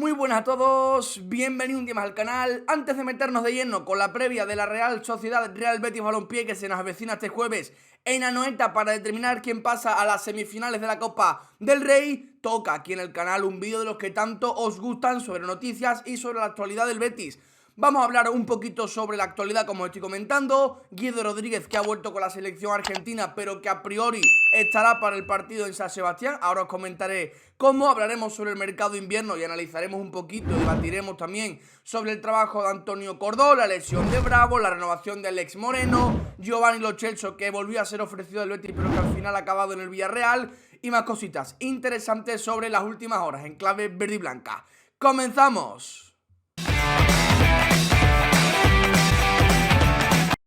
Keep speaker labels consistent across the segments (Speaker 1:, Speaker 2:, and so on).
Speaker 1: Muy buenas a todos, bienvenidos un día más al canal. Antes de meternos de lleno con la previa de la Real Sociedad Real Betis Balompié que se nos avecina este jueves en Anoeta para determinar quién pasa a las semifinales de la Copa del Rey, toca aquí en el canal un vídeo de los que tanto os gustan sobre noticias y sobre la actualidad del Betis. Vamos a hablar un poquito sobre la actualidad, como estoy comentando. Guido Rodríguez, que ha vuelto con la selección argentina, pero que a priori estará para el partido en San Sebastián. Ahora os comentaré cómo. Hablaremos sobre el mercado invierno y analizaremos un poquito, debatiremos también sobre el trabajo de Antonio Cordó, la lesión de Bravo, la renovación de Alex Moreno, Giovanni Lo Celso, que volvió a ser ofrecido del Betis, pero que al final ha acabado en el Villarreal, y más cositas interesantes sobre las últimas horas en clave verde y blanca. ¡Comenzamos!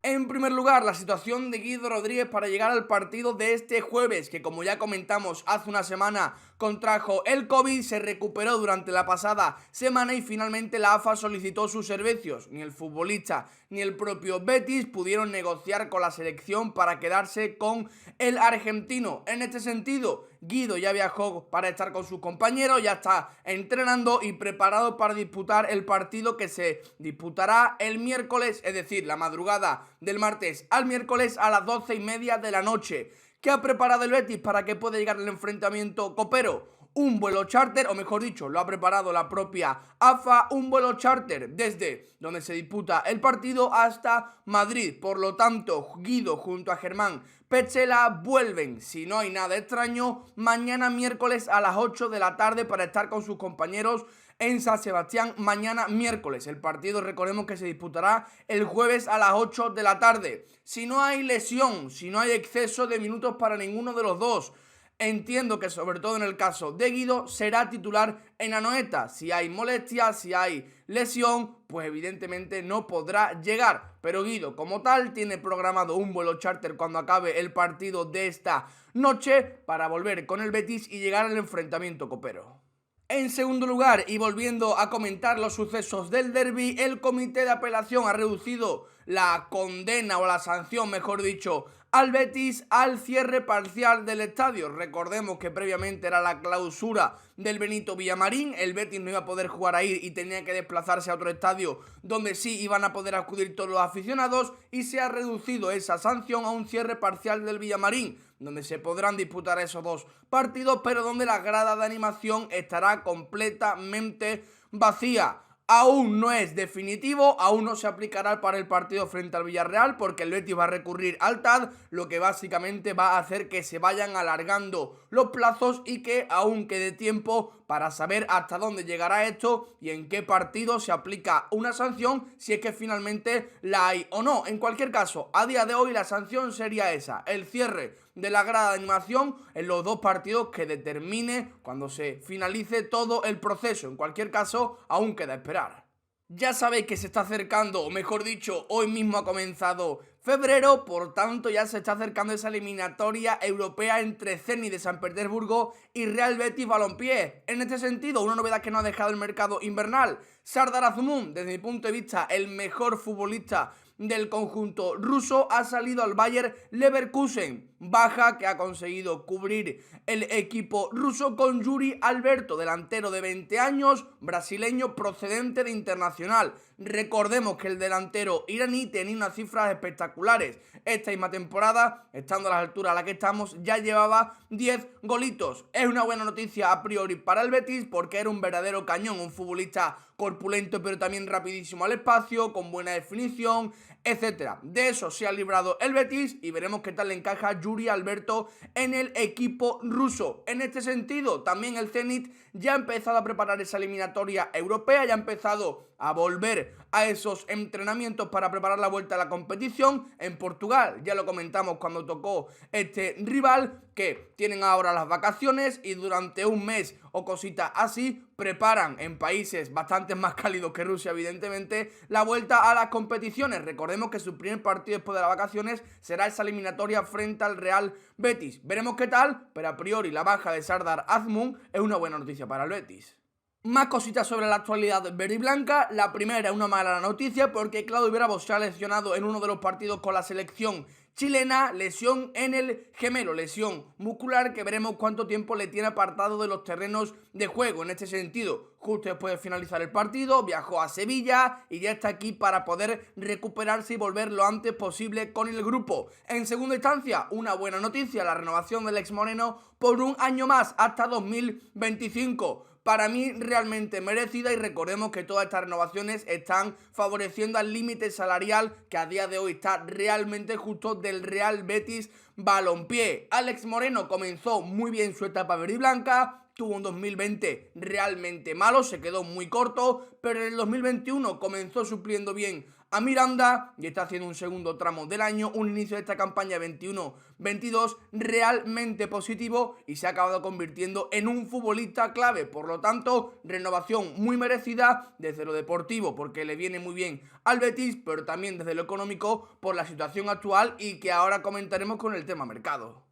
Speaker 1: En primer lugar, la situación de Guido Rodríguez para llegar al partido de este jueves, que como ya comentamos hace una semana contrajo el COVID, se recuperó durante la pasada semana y finalmente la AFA solicitó sus servicios. Ni el futbolista ni el propio Betis pudieron negociar con la selección para quedarse con el argentino. En este sentido, Guido ya viajó para estar con sus compañeros, ya está entrenando y preparado para disputar el partido que se disputará el miércoles, es decir, la madrugada del martes al miércoles a las 12:30 de la noche. ¿Qué ha preparado el Betis para que pueda llegar el enfrentamiento copero? Un vuelo charter, o mejor dicho, lo ha preparado la propia AFA, un vuelo charter desde donde se disputa el partido hasta Madrid. Por lo tanto, Guido junto a Germán Petzela vuelven, si no hay nada extraño, mañana miércoles a las 8 de la tarde para estar con sus compañeros en San Sebastián mañana miércoles. El partido, recordemos que se disputará el jueves a las 8 de la tarde. Si no hay lesión, si no hay exceso de minutos para ninguno de los dos, entiendo que sobre todo en el caso de Guido será titular en Anoeta. Si hay molestias, si hay lesión, pues evidentemente no podrá llegar. Pero Guido como tal tiene programado un vuelo charter cuando acabe el partido de esta noche para volver con el Betis y llegar al enfrentamiento copero. En segundo lugar, y volviendo a comentar los sucesos del derbi, el comité de apelación ha reducido la condena o la sanción, mejor dicho, al Betis al cierre parcial del estadio. Recordemos que previamente era la clausura del Benito Villamarín, el Betis no iba a poder jugar ahí y tenía que desplazarse a otro estadio donde sí iban a poder acudir todos los aficionados, y se ha reducido esa sanción a un cierre parcial del Villamarín, donde se podrán disputar esos dos partidos, pero donde la grada de animación estará completamente vacía. Aún no es definitivo, aún no se aplicará para el partido frente al Villarreal, porque el Betis va a recurrir al TAD, lo que básicamente va a hacer que se vayan alargando los plazos y que aún quede tiempo para saber hasta dónde llegará esto y en qué partido se aplica una sanción, si es que finalmente la hay o no. En cualquier caso, a día de hoy la sanción sería esa, el cierre de la grada de animación en los dos partidos que determine cuando se finalice todo el proceso. En cualquier caso, aún queda esperar. Ya sabéis que se está acercando, o mejor dicho, hoy mismo ha comenzado febrero, por tanto ya se está acercando esa eliminatoria europea entre Zenit de San Petersburgo y Real Betis Balompié. En este sentido, una novedad que no ha dejado el mercado invernal: Sardar Azmoun, desde mi punto de vista el mejor futbolista del conjunto ruso, ha salido al Bayer Leverkusen, baja que ha conseguido cubrir el equipo ruso con Yuri Alberto, delantero de 20 años, brasileño procedente de Internacional. Recordemos que el delantero iraní tenía unas cifras espectaculares. Esta misma temporada, estando a las alturas a las que estamos, ya llevaba 10 golitos. Es una buena noticia a priori para el Betis, porque era un verdadero cañón, un futbolista corpulento pero también rapidísimo al espacio, con buena definición, etcétera. De eso se ha librado el Betis y veremos qué tal le encaja Yuri Alberto en el equipo ruso. En este sentido, también el Zenit ya ha empezado a preparar esa eliminatoria europea, ya ha empezado a volver a esos entrenamientos para preparar la vuelta a la competición en Portugal. Ya lo comentamos cuando tocó este rival, que tienen ahora las vacaciones y durante un mes o cositas así preparan en países bastante más cálidos que Rusia, evidentemente, la vuelta a las competiciones. Recordemos que su primer partido después de las vacaciones será esa eliminatoria frente al Real Betis. Veremos qué tal, pero a priori la baja de Sardar Azmoun es una buena noticia para el Betis. Más cositas sobre la actualidad verde y blanca. La primera es una mala noticia, porque Claudio Bravo se ha lesionado en uno de los partidos con la selección chilena, lesión en el gemelo, lesión muscular que veremos cuánto tiempo le tiene apartado de los terrenos de juego. En este sentido, justo después de finalizar el partido, viajó a Sevilla y ya está aquí para poder recuperarse y volver lo antes posible con el grupo. En segunda instancia, una buena noticia, la renovación del ex moreno por un año más, hasta 2025. Para mí realmente merecida, y recordemos que todas estas renovaciones están favoreciendo al límite salarial que a día de hoy está realmente justo del Real Betis Balompié. Alex Moreno comenzó muy bien su etapa verde y blanca, tuvo un 2020 realmente malo, se quedó muy corto, pero en el 2021 comenzó supliendo bien a Miranda y está haciendo un segundo tramo del año, un inicio de esta campaña 21-22 realmente positivo y se ha acabado convirtiendo en un futbolista clave. Por lo tanto, renovación muy merecida desde lo deportivo porque le viene muy bien al Betis, pero también desde lo económico por la situación actual y que ahora comentaremos con el tema mercado.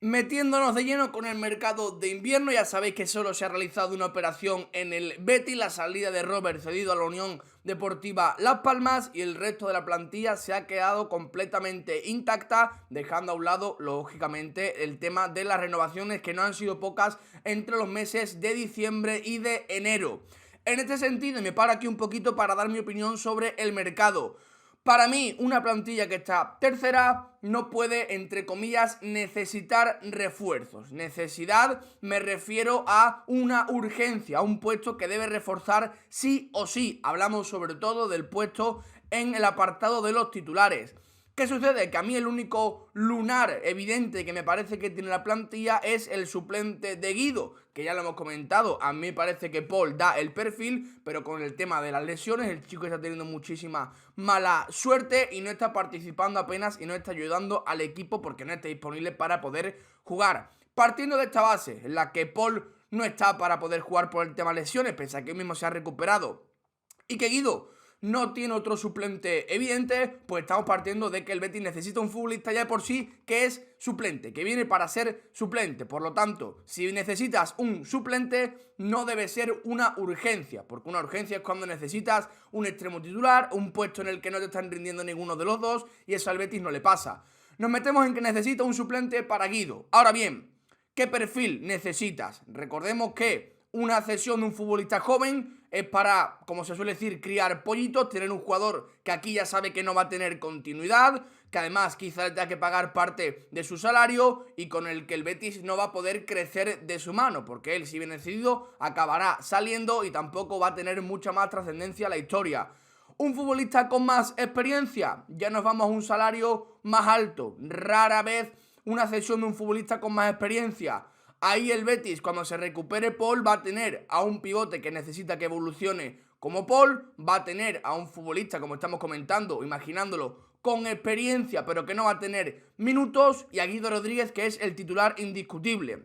Speaker 1: Metiéndonos de lleno con el mercado de invierno, ya sabéis que solo se ha realizado una operación en el Betis, la salida de Robert cedido a la Unión Deportiva Las Palmas, y el resto de la plantilla se ha quedado completamente intacta, dejando a un lado, lógicamente, el tema de las renovaciones, que no han sido pocas entre los meses de diciembre y de enero. En este sentido, me paro aquí un poquito para dar mi opinión sobre el mercado. Para mí, una plantilla que está tercera no puede, entre comillas, necesitar refuerzos. Necesidad, me refiero a una urgencia, a un puesto que debe reforzar sí o sí. Hablamos sobre todo del puesto en el apartado de los titulares. ¿Qué sucede? Que a mí el único lunar evidente que me parece que tiene la plantilla es el suplente de Guido, que ya lo hemos comentado. A mí me parece que Paul da el perfil, pero con el tema de las lesiones el chico está teniendo muchísima mala suerte y no está participando apenas y no está ayudando al equipo porque no está disponible para poder jugar. Partiendo de esta base, en la que Paul no está para poder jugar por el tema de lesiones, pese a que él mismo se ha recuperado, y que Guido no tiene otro suplente evidente, pues estamos partiendo de que el Betis necesita un futbolista ya de por sí que es suplente, que viene para ser suplente. Por lo tanto, si necesitas un suplente, no debe ser una urgencia, porque una urgencia es cuando necesitas un extremo titular, un puesto en el que no te están rindiendo ninguno de los dos, y eso al Betis no le pasa. Nos metemos en que necesita un suplente para Guido. Ahora bien, ¿qué perfil necesitas? Recordemos que una cesión de un futbolista joven es para, como se suele decir, criar pollitos, tener un jugador que aquí ya sabe que no va a tener continuidad, que además quizá le tenga que pagar parte de su salario y con el que el Betis no va a poder crecer de su mano, porque él, si bien decidido, acabará saliendo y tampoco va a tener mucha más trascendencia a la historia. Un futbolista con más experiencia, ya nos vamos a un salario más alto, rara vez una cesión de un futbolista con más experiencia. Ahí el Betis, cuando se recupere Paul, va a tener a un pivote que necesita que evolucione como Paul, va a tener a un futbolista, como estamos comentando, imaginándolo, con experiencia, pero que no va a tener minutos, y a Guido Rodríguez, que es el titular indiscutible.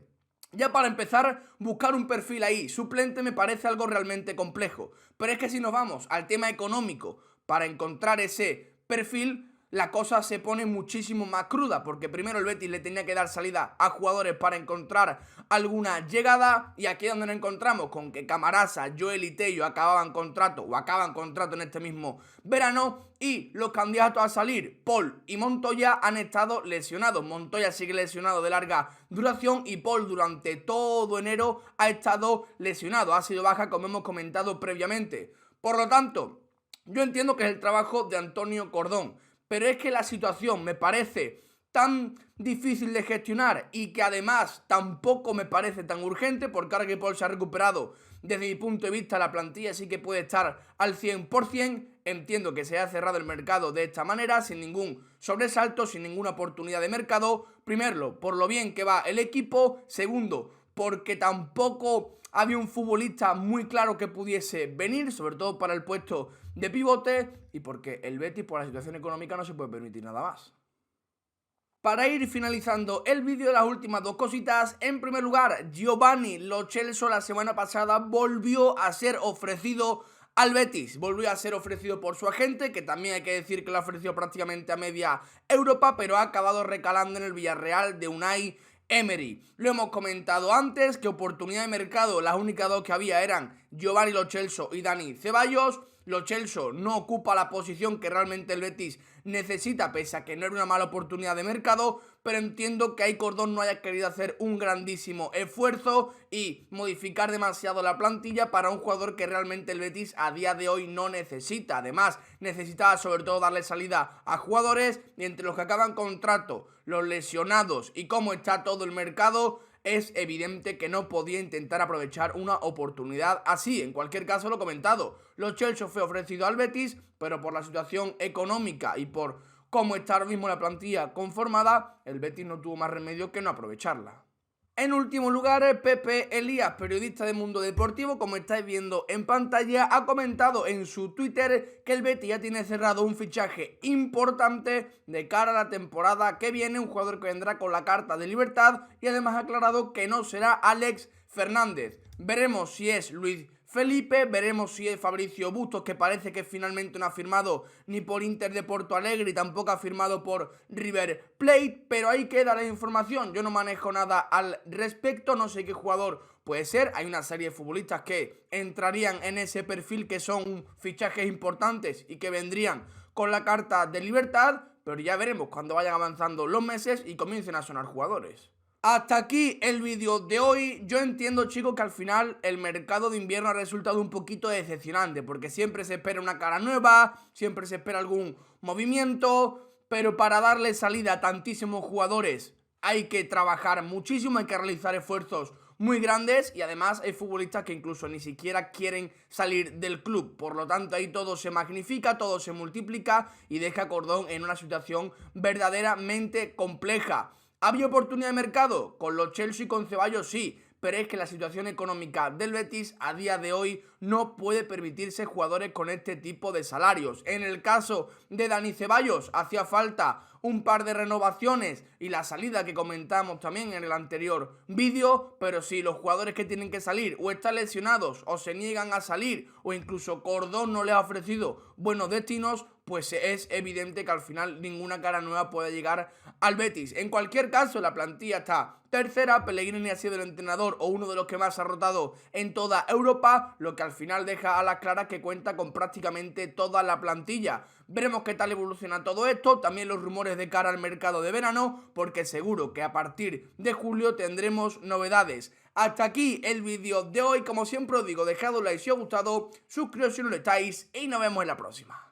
Speaker 1: Ya para empezar, buscar un perfil ahí suplente me parece algo realmente complejo, pero es que si nos vamos al tema económico para encontrar ese perfil, la cosa se pone muchísimo más cruda, porque primero el Betis le tenía que dar salida a jugadores para encontrar alguna llegada, y aquí es donde nos encontramos con que Camarasa, Joel y Tello acaban contrato en este mismo verano, y los candidatos a salir, Paul y Montoya, han estado lesionados. Montoya sigue lesionado de larga duración y Paul durante todo enero ha estado lesionado, ha sido baja, como hemos comentado previamente. Por lo tanto, yo entiendo que es el trabajo de Antonio Cordón, pero es que la situación me parece tan difícil de gestionar y que además tampoco me parece tan urgente, porque ahora que Paul se ha recuperado, desde mi punto de vista la plantilla sí que puede estar al 100%. Entiendo que se ha cerrado el mercado de esta manera, sin ningún sobresalto, sin ninguna oportunidad de mercado. Primero, por lo bien que va el equipo. Segundo, porque tampoco había un futbolista muy claro que pudiese venir, sobre todo para el puesto de pivote, y porque el Betis, por la situación económica, no se puede permitir nada más. Para ir finalizando el vídeo, las últimas dos cositas. En primer lugar, Giovanni Lo Celso la semana pasada volvió a ser ofrecido al Betis. Volvió a ser ofrecido por su agente, que también hay que decir que lo ha ofrecido prácticamente a media Europa, pero ha acabado recalando en el Villarreal de Unai Emery. Lo hemos comentado antes, que oportunidad de mercado, las únicas dos que había eran Giovanni Lo Celso y Dani Ceballos. Lo Celso no ocupa la posición que realmente el Betis necesita, pese a que no era una mala oportunidad de mercado, pero entiendo que ahí Cordón no haya querido hacer un grandísimo esfuerzo y modificar demasiado la plantilla para un jugador que realmente el Betis a día de hoy no necesita. Además, necesitaba sobre todo darle salida a jugadores, y entre los que acaban contrato, los lesionados y cómo está todo el mercado, es evidente que no podía intentar aprovechar una oportunidad así. En cualquier caso, lo comentado, Lo Celso fue ofrecido al Betis, pero por la situación económica y por cómo está ahora mismo la plantilla conformada, el Betis no tuvo más remedio que no aprovecharla. En último lugar, Pepe Elías, periodista de Mundo Deportivo, como estáis viendo en pantalla, ha comentado en su Twitter que el Betis ya tiene cerrado un fichaje importante de cara a la temporada que viene, un jugador que vendrá con la carta de libertad, y además ha aclarado que no será Alex Fernández. Veremos si es Luis Felipe, veremos si es Fabricio Bustos, que parece que finalmente no ha firmado ni por Inter de Porto Alegre y tampoco ha firmado por River Plate, pero ahí queda la información. Yo no manejo nada al respecto, no sé qué jugador puede ser. Hay una serie de futbolistas que entrarían en ese perfil, que son fichajes importantes y que vendrían con la carta de libertad, pero ya veremos cuando vayan avanzando los meses y comiencen a sonar jugadores. Hasta aquí el vídeo de hoy. Yo entiendo, chicos, que al final el mercado de invierno ha resultado un poquito decepcionante, porque siempre se espera una cara nueva, siempre se espera algún movimiento, pero para darle salida a tantísimos jugadores hay que trabajar muchísimo, hay que realizar esfuerzos muy grandes, y además hay futbolistas que incluso ni siquiera quieren salir del club. Por lo tanto, ahí todo se magnifica, todo se multiplica y deja a Cordón en una situación verdaderamente compleja. ¿Había oportunidad de mercado? Con Lo Celso y con Ceballos sí, pero es que la situación económica del Betis a día de hoy no puede permitirse jugadores con este tipo de salarios. En el caso de Dani Ceballos hacía falta un par de renovaciones y la salida que comentamos también en el anterior vídeo, pero si los jugadores que tienen que salir o están lesionados o se niegan a salir, o incluso Cordón no les ha ofrecido buenos destinos, pues es evidente que al final ninguna cara nueva puede llegar al Betis. En cualquier caso, la plantilla está tercera. Pellegrini ha sido el entrenador o uno de los que más ha rotado en toda Europa, lo que al final deja a las claras que cuenta con prácticamente toda la plantilla. Veremos qué tal evoluciona todo esto, también los rumores de cara al mercado de verano, porque seguro que a partir de julio tendremos novedades. Hasta aquí el vídeo de hoy. Como siempre os digo, dejad un like si os ha gustado, suscribiros si no lo estáis y nos vemos en la próxima.